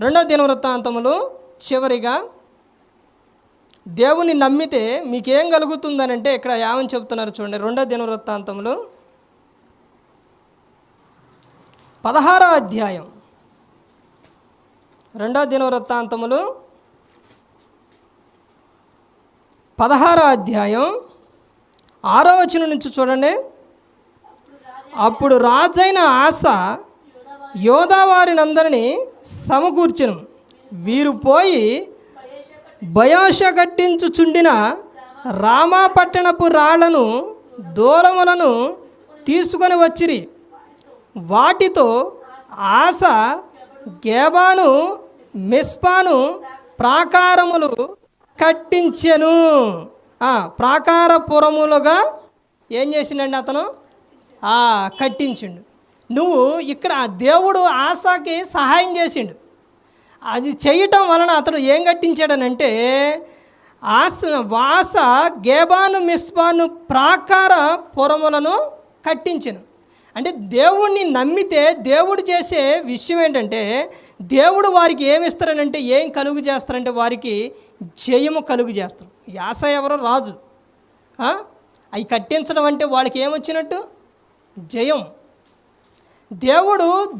రెండో దినవృత్తాంతములు చివరిగా దేవుని నమ్మితే మీకేం కలుగుతుందనంటే ఇక్కడ ఏమని చెప్తున్నారు చూడండి. రెండో దినవృత్తాంతములు 16వ అధ్యాయం. రెండో దినవృత్తాంతములు 16వ అధ్యాయం 6వ వచనం నుంచి చూడండి. అప్పుడు రాజైన ఆస యోధావారినందరినీ సమకూర్చెను. వీరు పోయి బయోష కట్టించుచుండిన రామా పట్టణపు రాళ్లను దూలములను తీసుకొని వచ్చిరి. వాటితో ఆస గేబాను మిస్పాను ప్రాకారములు కట్టించెను. ప్రాకారపురములుగా ఏం చేసిండండి అతను? కట్టించిండు. నువ్వు ఇక్కడ దేవుడు ఆసాకి సహాయం చేసిండు. అది చేయటం వలన అతడు ఏం కట్టించాడనంటే ఆస గేబాను మిస్పాను ప్రాకార పురములను కట్టించెను. అంటే దేవుణ్ణి నమ్మితే దేవుడు చేసే విషయం ఏంటంటే దేవుడు వారికి ఏమి ఇస్తారనంటే ఏం కలుగు చేస్తారంటే వారికి జయము కలుగు చేస్తారు. యాస ఎవరో రాజు. అవి కట్టించడం అంటే వాళ్ళకి ఏమొచ్చినట్టు? జయం.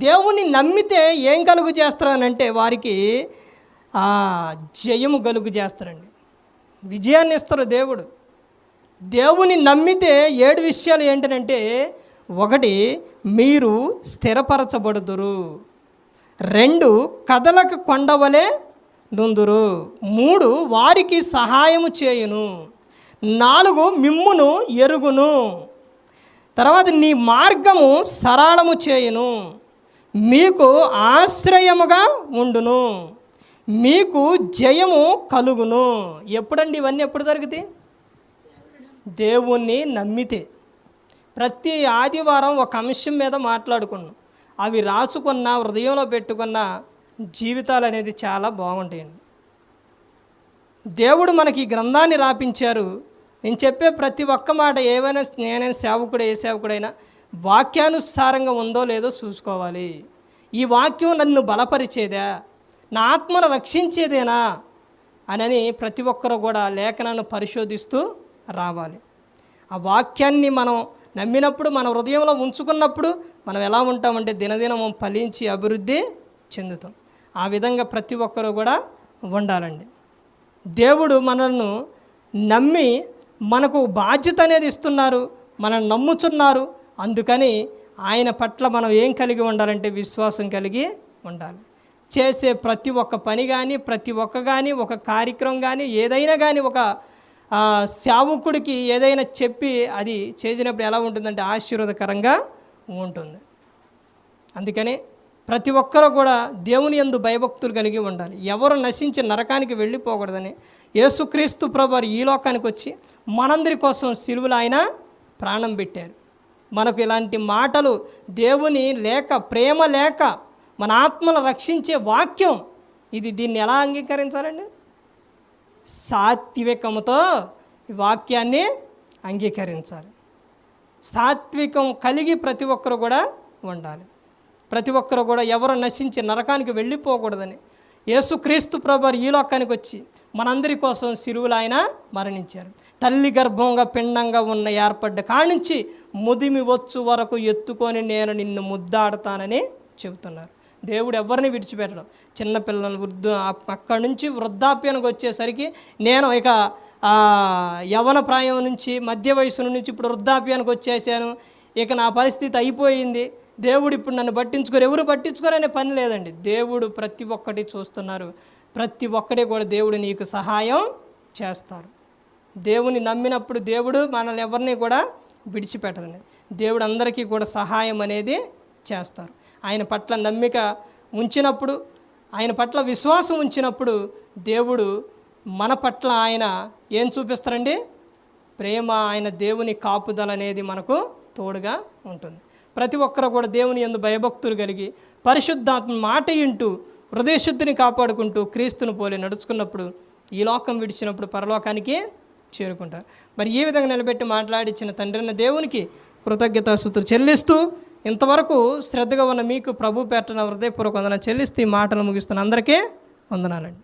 దేవుని నమ్మితే ఏం కలుగు చేస్తారనంటే వారికి జయము కలుగు చేస్తారండి, విజయాన్ని ఇస్తారు దేవుడు. దేవుని నమ్మితే 7 విషయాలు ఏంటంటే 1 మీరు స్థిరపరచబడుదురు, 2 కదలకు కొండవలే నుందురు, 3 వారికి సహాయము చేయును, 4 మిమ్మును ఎరుగును, తర్వాత నీ మార్గము సరళము చేయును, మీకు ఆశ్రయముగా ఉండును, మీకు జయము కలుగును. ఎప్పుడండి ఇవన్నీ? ఎప్పుడు జరుగుతాయి? దేవుణ్ణి నమ్మితే. ప్రతి ఆదివారం ఒక అంశం మీద మాట్లాడుకున్నాం. అవి రాసుకున్న హృదయంలో పెట్టుకున్న జీవితాలు అనేది చాలా బాగుంటాయండి. దేవుడు మనకి ఈ గ్రంథాన్ని రాపించారు. నేను చెప్పే ప్రతి ఒక్క మాట ఏవైనా నేనైనా సేవకుడు ఏ సేవకుడైనా వాక్యానుసారంగా ఉందో లేదో చూసుకోవాలి. ఈ వాక్యం నన్ను బలపరిచేదా, నా ఆత్మను రక్షించేదేనా అని ప్రతి ఒక్కరు కూడా లేఖనాన్ని పరిశోధిస్తూ రావాలి. ఆ వాక్యాన్ని మనం నమ్మినప్పుడు, మన హృదయంలో ఉంచుకున్నప్పుడు మనం ఎలా ఉంటామంటే దినదినము ఫలించి అభివృద్ధి చెందుతాం. ఆ విధంగా ప్రతి ఒక్కరు కూడా ఉండాలండి. దేవుడు మనల్ని నమ్మి మనకు బాధ్యత అనేది ఇస్తున్నారు, మనం నమ్ముచున్నారు. అందుకని ఆయన పట్ల మనం ఏం కలిగి ఉండాలంటే విశ్వాసం కలిగి ఉండాలి. చేసే ప్రతి ఒక్క పని కానీ, ప్రతి ఒక్క కానీ, ఒక కార్యక్రమం కానీ, ఏదైనా కానీ ఒక సేవకుడికి ఏదైనా చెప్పి అది చేసినప్పుడు ఎలా ఉంటుందంటే ఆశీర్వాదకరంగా ఉంటుంది. అందుకని ప్రతి ఒక్కరూ కూడా దేవుని యందు భయభక్తులు కలిగి ఉండాలి. ఎవరు నశించి నరకానికి వెళ్ళిపోకూడదని యేసుక్రీస్తు ప్రభువారు ఈ లోకానికి వచ్చి మనందరి కోసం సిలువలో ఆయన ప్రాణం పెట్టారు. మనకు ఇలాంటి మాటలు దేవుని లేక, ప్రేమ లేక, మన ఆత్మను రక్షించే వాక్యం ఇది. దీన్ని ఎలా అంగీకరించాలండి? సాత్వికముతో ఈ వాక్యాన్ని అంగీకరించాలి. సాత్వికం కలిగి ప్రతి ఒక్కరు కూడా ఉండాలి. ప్రతి ఒక్కరు కూడా ఎవరు నశించి నరకానికి వెళ్ళిపోకూడదని యేసుక్రీస్తు ప్రభువారు ఈ లోకానికి వచ్చి మనందరి కోసం సిలువలో ఆయన మరణించారు. తల్లి గర్భంగా పిండంగా ఉన్న ఏర్పడ్డ కానించి ముదిమి వచ్చు వరకు ఎత్తుకొని నేను నిన్ను ముద్దాడతానని చెబుతున్నారు. దేవుడు ఎవరిని విడిచిపెట్టడం. చిన్నపిల్లలు అక్కడి నుంచి వృద్ధాప్యానికి వచ్చేసరికి నేను ఇక యవ్వన ప్రాయం నుంచి మధ్య వయసు నుంచి ఇప్పుడు వృద్ధాప్యానికి వచ్చేసాను, ఇక నా పరిస్థితి అయిపోయింది, దేవుడు ఇప్పుడు నన్ను పట్టించుకోరు, ఎవరు పట్టించుకోరనే పని లేదండి. దేవుడు ప్రతి ఒక్కటి చూస్తున్నారు. ప్రతి ఒక్కటి కూడా దేవుడు నీకు సహాయం చేస్తారు. దేవుని నమ్మినప్పుడు దేవుడు మనల్ని ఎవరిని కూడా విడిచిపెట్టరండి. దేవుడు అందరికీ కూడా సహాయం అనేది చేస్తారు. ఆయన పట్ల నమ్మిక ఉంచినప్పుడు, ఆయన పట్ల విశ్వాసం ఉంచినప్పుడు దేవుడు మన పట్ల ఆయన ఏం చూపిస్తారండి? ప్రేమ, ఆయన దేవుని కాపుదల అనేది మనకు తోడుగా ఉంటుంది. ప్రతి ఒక్కరు కూడా దేవుని యందు భయభక్తులు కలిగి పరిశుద్ధాత్మ మాట వింటూ హృదయశుద్ధిని కాపాడుకుంటూ క్రీస్తును పోలి నడుచుకున్నప్పుడు ఈ లోకం విడిచినప్పుడు పరలోకానికి చేరుకుంటారు. మరి ఈ విధంగా నిలబెట్టి మాట్లాడిచ్చిన తండ్రి అన్న దేవునికి కృతజ్ఞతాస్తుతులు చెల్లిస్తూ ఇంతవరకు శ్రద్ధగా ఉన్న మీకు ప్రభు పేరట నా హృదయపూర్వక వందనాలు చెల్లిస్తూ ఈ మాటలు ముగిస్తున్న అందరికీ వందనాలండి.